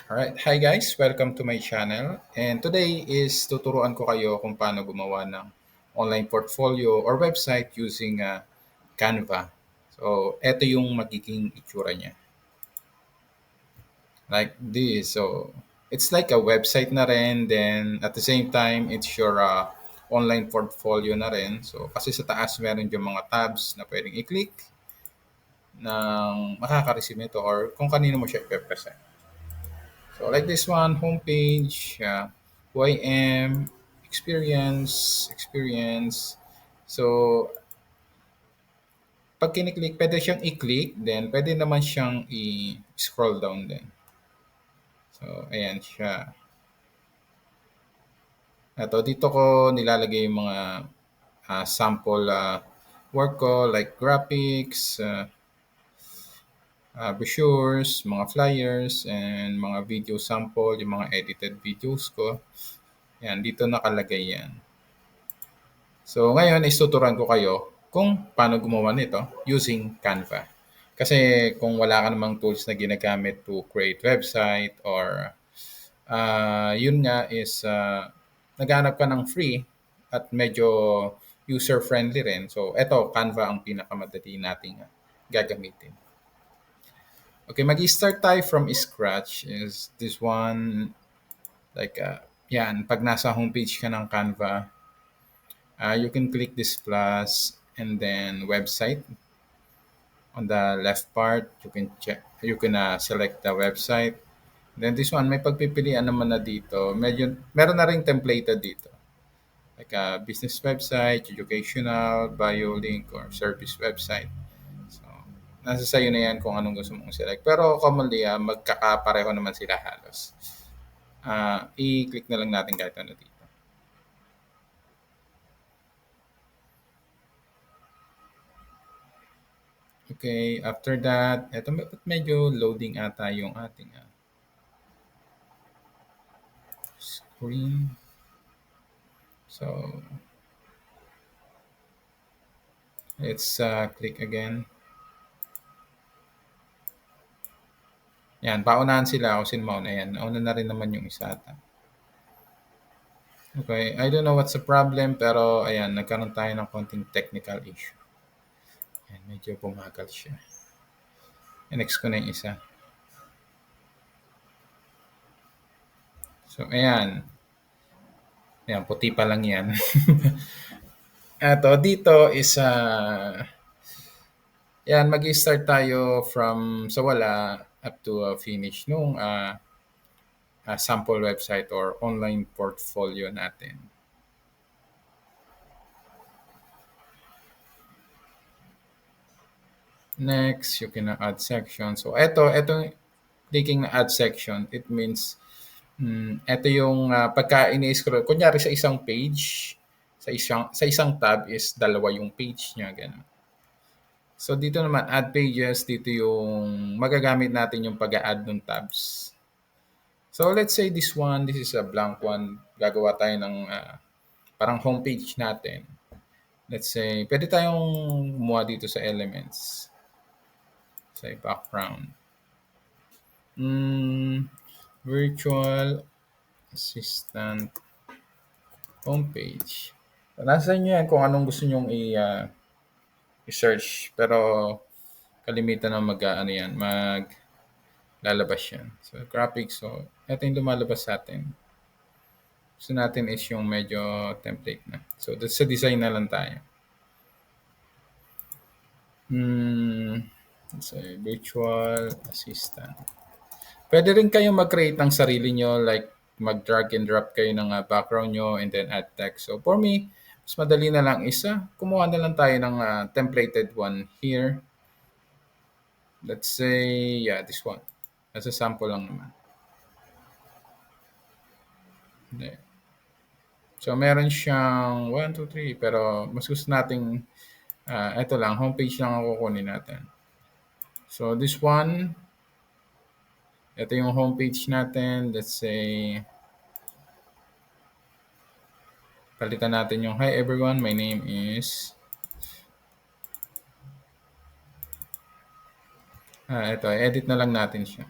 Alright, hi guys, welcome to my channel. And today is tuturuan ko kayo kung paano gumawa ng online portfolio or website using Canva. So, eto yung magiging itsura niya. Like this. So, it's like a website na rin. Then, at the same time, it's your online portfolio na rin. So, kasi sa taas meron yung mga tabs na pwedeng i-click ng makaka-receive nito or kung kanino mo siya i-present. So like this one, homepage, who I am, experience. So pag kiniklik, pwede siyang i-click, then pwede naman siyang i-scroll down din. So ayan siya. Ito, dito ko nilalagay yung mga sample work ko like graphics, brochures, mga flyers, and mga video sample, yung mga edited videos ko. Yan, dito nakalagay yan. So ngayon is tuturuan ko kayo kung paano gumawa nito using Canva. Kasi kung wala ka namang tools na ginagamit to create website or yun nga is naghanap ka ng free at medyo user-friendly rin. So eto, Canva ang pinakamadali nating gagamitin. Okay, mag-start tayo from scratch is this one like yan, pag nasa homepage ka ng Canva, you can click this plus and then website on the left part. You can check. You can select the website. Then this one, may pagpipilian naman na dito. Medyo, meron na rin templated dito. Like a business website, educational, bio link, or service website. So, nasa sayo na yan kung anong gusto mong select. Pero commonly, magkakapareho naman sila halos. I-click na lang natin kahit ano dito. Okay, after that, eto medyo loading ata yung ating screen. So, let's click again. Yan, paunahan sila ako sin mauna. Ayan, nauna na rin naman yung isa ata. Okay, I don't know what's the problem pero ayan, nagkaroon tayo ng konting technical issue. Ayan, medyo bumagal siya. Next ko na yung isa. So, ayan. Ayan, puti pa lang yan. Eto, dito is yan, mag-start tayo from sa wala up to finish nung sample website or online portfolio natin. Next, you can add section. So, ito clicking na add section, it means ito yung pagka ini-scroll. Kunyari sa isang page, sa isang tab is dalawa yung page niya, ganun. So, dito naman, add pages, dito yung magagamit natin yung pag-add ng tabs. So, let's say this one, this is a blank one. Gagawa tayo ng parang homepage natin. Let's say, pwede tayong kumuha dito sa elements. Say, background. Virtual assistant homepage. So, nasa inyo yan kung anong gusto nyong i-search. Pero, kalimitan na ano yan, lalabas yan. So, graphics. So, ito yung lumalabas sa atin. Gusto natin is yung medyo template na. So, sa design na lang tayo. Let's say, virtual assistant. Pwede rin kayong mag-create ng sarili nyo, like mag-drag and drop kayo ng background nyo and then add text. So, for me, mas madali na lang isa. Kumuha na lang tayo ng templated one here. Let's say, yeah, this one. As a sample lang naman. There. So, meron siyang 1, 2, 3. Pero, mas gusto nating, ito lang, homepage lang ang kukunin natin. So, this one, ito yung homepage natin. Let's say, palitan natin yung, hi everyone, my name is, ito, edit na lang natin siya.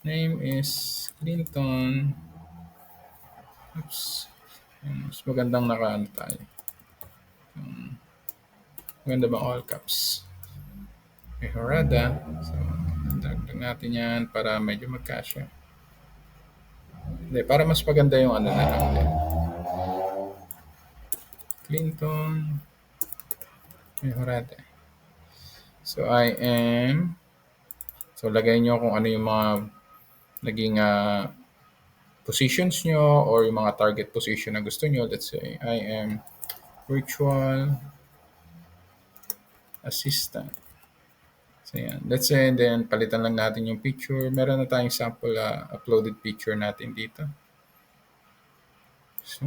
Name is Clinton. Oops. Ayan, mas magandang nakaano tayo. Maganda bang all caps? Mejorada. So, dagdag natin yan para medyo magkasya. Hindi, para mas maganda yung ano na lang din. Clinton Mejorada. So, I am... So, lagay nyo kung ano yung mga naging positions nyo or yung mga target position na gusto nyo. Let's say, I am virtual assistant. So, yan. Let's say, then, palitan lang natin yung picture. Meron na tayong sample uploaded picture natin dito. So,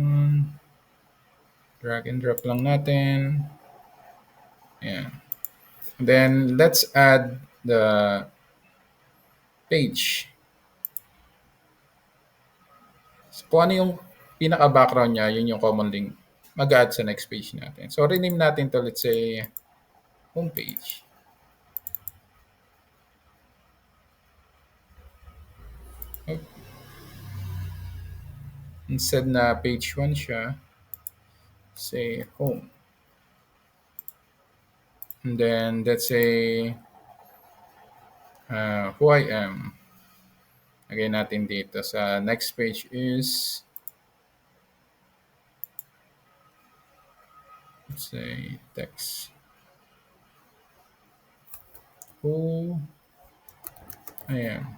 drag and drop lang natin. Yan. Then, let's add the page. So, kung ano yung pinaka-background niya, yun yung common link. Mag-add sa next page natin. So, rename natin to, let's say, homepage. Okay. Instead na page 1 siya, say home. And then, let's say, who I am. Lagay natin dito sa next page is, let's say, text. Who I am.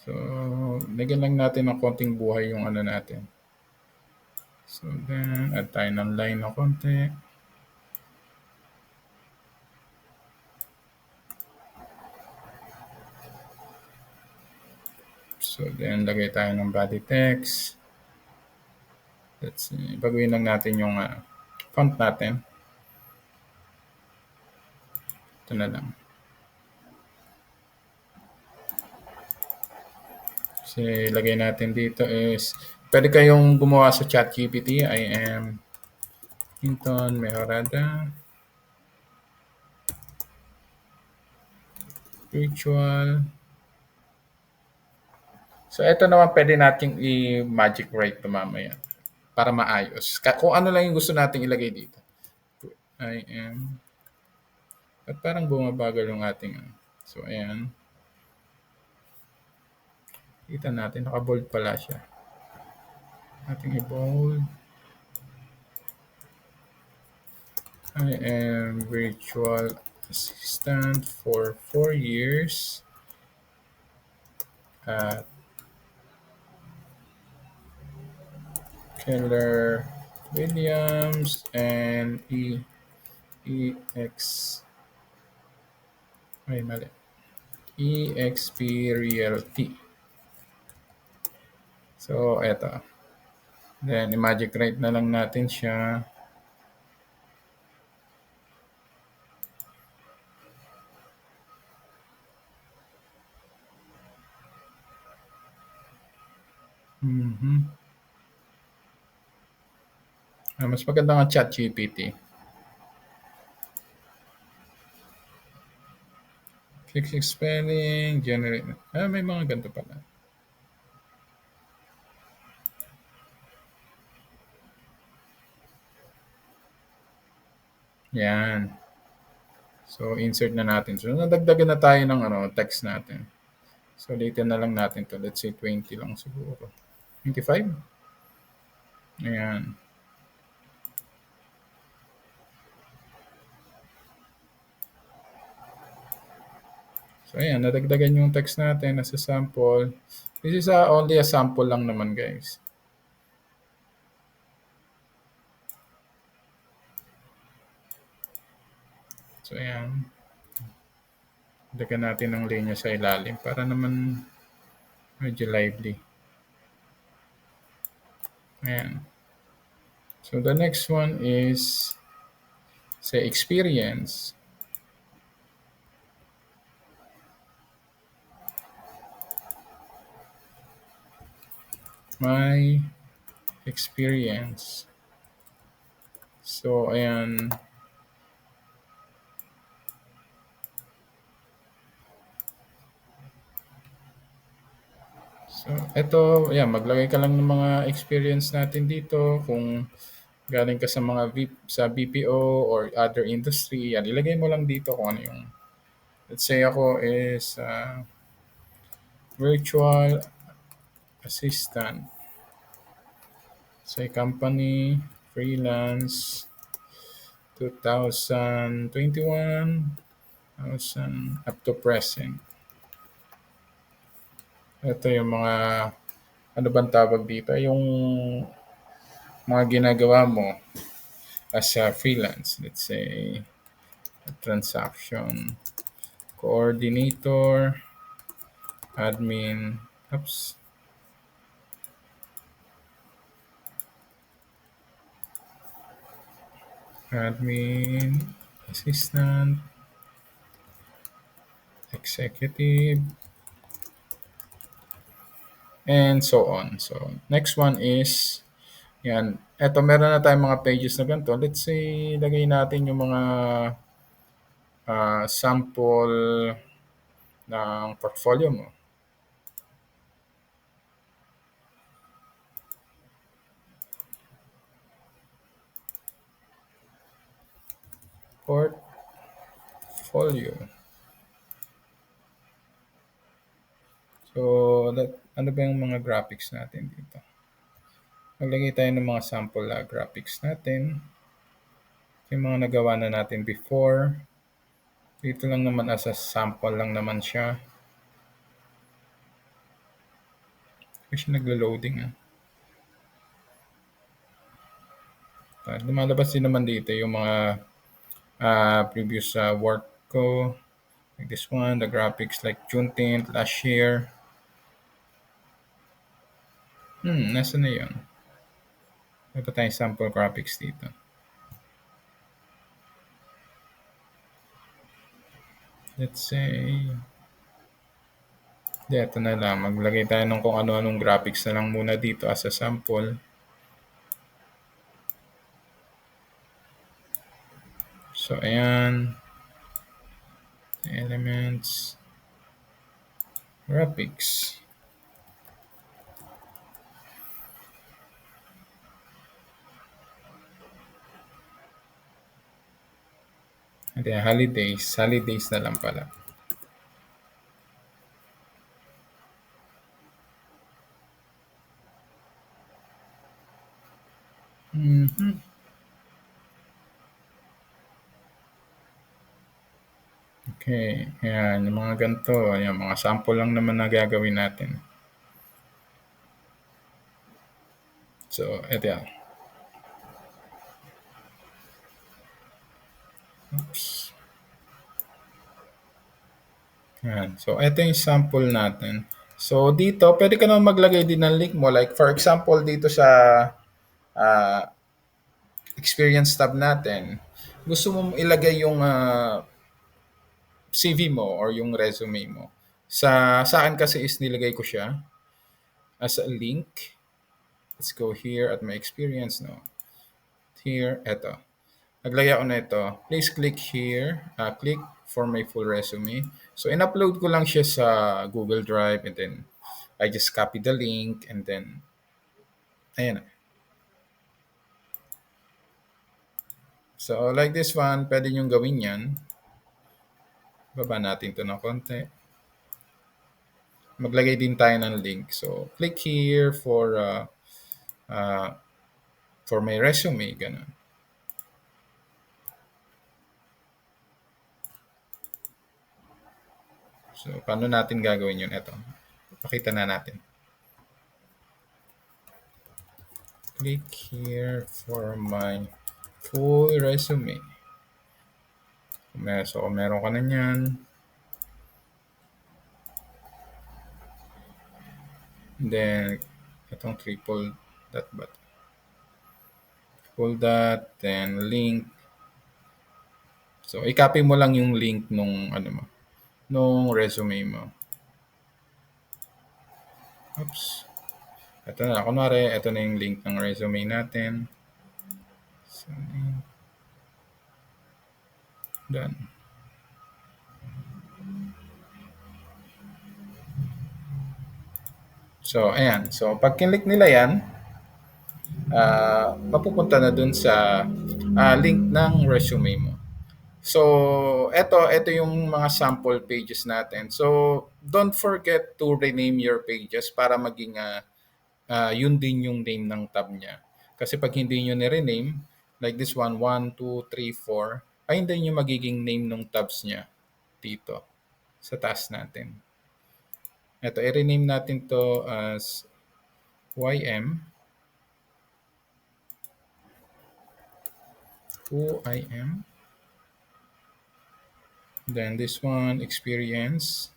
So, lagyan lang natin ng konting buhay yung ano natin. So, then, add tayo ng line na konti. So, then, lagay tayo ng body text. Let's see. Baguhin lang natin yung font natin. Ito na lang. Kasi lagay natin dito is, pwede kayong gumawa sa ChatGPT. I am Clinton Mejorada. Virtual. So, ito naman pwede nating i-magic write to mamaya para maayos. Kung ano lang yung gusto nating ilagay dito. I am... At parang bumabagal yung ating... So, ayan. Kita natin, naka-bold pala siya. Ating i-bold. I am virtual assistant for 4 years at Keller Williams and EXP Realty. So, eto. Then, i-magic write na lang natin siya. Mas maganda nga ChatGPT. Fix spelling, generate. May mga ganito pala. Yan. So, insert na natin. So, nadagdagan na tayo ng text natin. So, dito na lang natin to. Let's say 20 lang siguro. 25? Ayan. So, ayan. Nadagdagan yung text natin as a sample. This is only a sample lang naman, guys. So, ayan. Dagdagan natin ng linya sa ilalim para naman medyo lively. Ayan. So, the next one is say experience. My experience. So, ayan. So, eto, yan, maglagay ka lang ng mga experience natin dito. Kung galing ka sa mga sa BPO or other industry, yan, ilagay mo lang dito kung ano yung, let's say ako is virtual assistant sa company, freelance, 2021, 2000, up to present. Ito yung mga, ano bang tawag dito? Yung mga ginagawa mo as a freelance. Let's say, a transaction coordinator, admin, oops, admin, assistant, executive, and so on. So, next one is, yan. Eto, meron na tayong mga pages na ganito. Let's say, lagay natin yung mga sample ng portfolio mo. Portfolio. So, ano ba yung mga graphics natin dito? Maglagay tayo ng mga sample graphics natin. Yung mga nagawa na natin before. Dito lang naman as a sample lang naman siya. Kasi naglo-loading lumalabas din naman dito yung mga previous work ko. Like this one, the graphics like Juneteenth last year. Nasa na yun? May pa tayong sample graphics dito. Let's say, ito na lang. Maglagay tayo ng kung ano-anong graphics na lang muna dito as a sample. So, ayan. Elements. Graphics. Hindi, holidays. Holidays na lang pala. Okay. Ayan, yung mga ganito. Ayan, mga sample lang naman na gagawin natin. So, ito yan. Oops. Ayan. So, ito yung sample natin. So, dito, pwede ka naman maglagay din ng link mo. Like, for example, dito sa uh, experience tab natin, gusto mo ilagay yung CV mo or yung resume mo. Sa akin kasi is nilagay ko siya as a link. Let's go here at my experience. No? Here, eto. Naglagay ako na ito. Please click here. Click for my full resume. So, in-upload ko lang siya sa Google Drive and then I just copy the link and then, ayan na. So, like this one, pwede nyo gawin yan. Baba natin to ng konti. Maglagay din tayo ng link. So, click here for my resume. Ganun. So, paano natin gagawin yun? Ito. Pakita na natin. Click here for my full resume. So, kung meron ka na yan, then, itong triple dot button. Pull that, then link. So, i-copy mo lang yung link nung, nung resume mo. Oops. Ito na. Kunwari, ito na yung link ng resume natin. So, done. So, ayan. So, pag kinlik nila yan, mapupunta na dun sa link ng resume mo. So, eto yung mga sample pages natin. So, don't forget to rename your pages para maging yun din yung name ng tab niya. Kasi pag hindi nyo ni-rename, like this one, 1, 2, 3, 4, ay hindi yung magiging name ng tabs niya dito sa task natin. Ito, i-rename natin to as YM, who I am. Then this one, experience.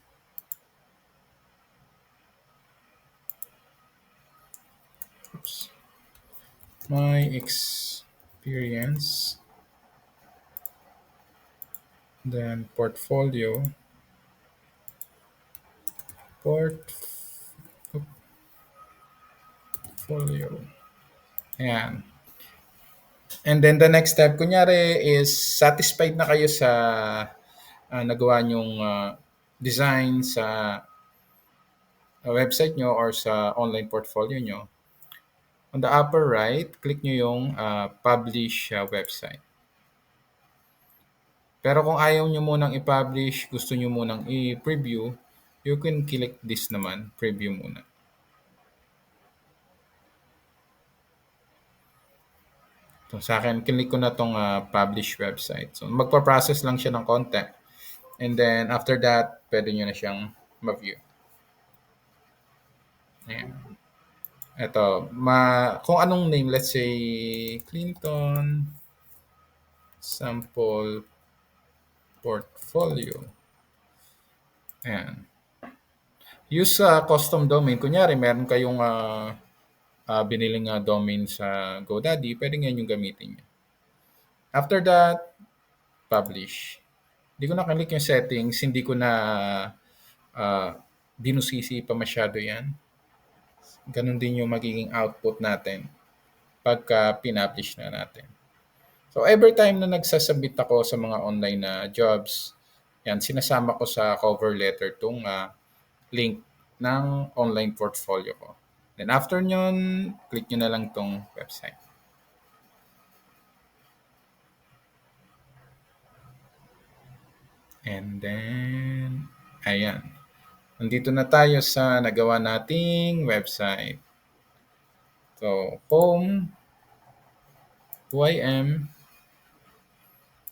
Oops. My experience. Then portfolio. Portfolio. Ayan. And then the next step, kunyari is satisfied na kayo sa nagawa nyong design sa website nyo or sa online portfolio nyo. On the upper right, click nyo yung publish website. Pero kung ayaw nyo munang i-publish, gusto nyo munang i-preview, you can click this naman, preview muna. So, sa akin, click ko na tong publish website. So, magpa-process lang siya ng konti. And then, after that, pwede nyo na siyang ma-view. Ayan. Ito, kung anong name, let's say, Clinton Sample Portfolio. Ayan. Use custom domain. Kunyari, meron kayong biniling domain sa GoDaddy, pwede ngayon yung gamitin nyo. After that, publish. Hindi ko na click yung settings, hindi ko na binusisi pa masyado yan. Ganun din yung magiging output natin pagka pinablish na natin. So every time na nagsasubmit ako sa mga online na jobs, yan, sinasama ko sa cover letter tong link ng online portfolio ko. Then after nyon, click nyo na lang tong website. And then, ayan. Nandito na tayo sa nagawa nating website. So, home, who I am,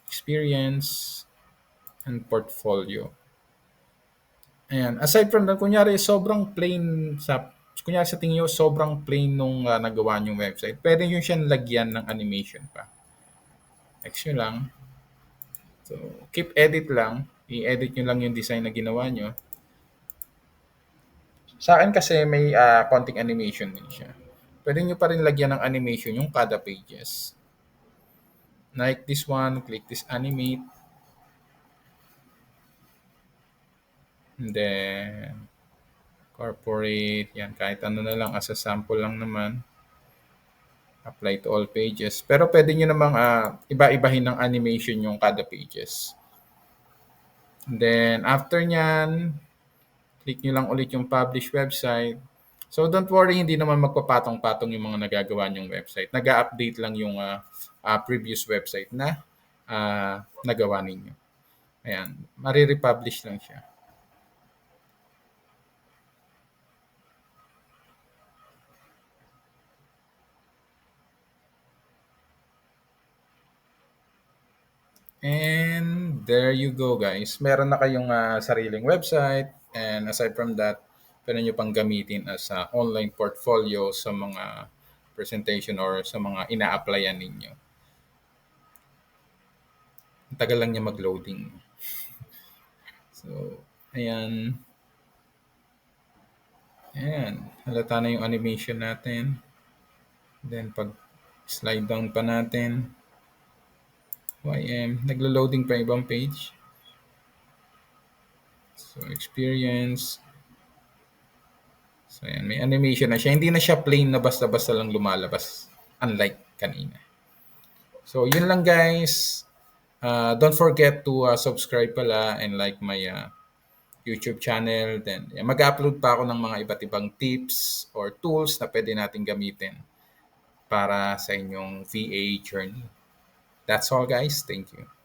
experience, and portfolio. Ayan. Aside from that, kunyari sobrang plain kunyari sa tingin nyo sobrang plain nung nagawa nyong website, pwede nyo siyang lagyan ng animation pa. Text nyo lang. So, keep edit lang. I-edit nyo lang yung design na ginawa nyo. Sa akin kasi may konting animation din siya. Pwede nyo pa rin lagyan ng animation yung kada pages. Like this one, click this animate. And then, corporate. Yan, kahit ano na lang. As a sample lang naman. Apply to all pages. Pero pwede nyo namang iba-ibahin ng animation yung kada pages. And then, after nyan, click nyo lang ulit yung publish website. So, don't worry, hindi naman magpapatong-patong yung mga nagagawa nyong website. Nag-update lang yung previous website na nagawa ninyo. Ayan, marirepublish lang siya. And there you go, guys. Meron na kayong sariling website. And aside from that, pwede nyo pang gamitin as online portfolio sa mga presentation or sa mga ina-applyan ninyo. Ang tagal lang niya mag-loading. So, ayan. Ayan. Halata na yung animation natin. Then, pag slide down pa natin, YM, naglo-loading pa ibang page. So, experience. So, ayan, may animation na siya. Hindi na siya plain na basta-basta lang lumalabas. Unlike kanina. So, yun lang guys. Don't forget to subscribe pala and like my YouTube channel. Then mag-upload pa ako ng mga iba't ibang tips or tools na pwede natin gamitin para sa inyong VA journey. That's all guys. Thank you.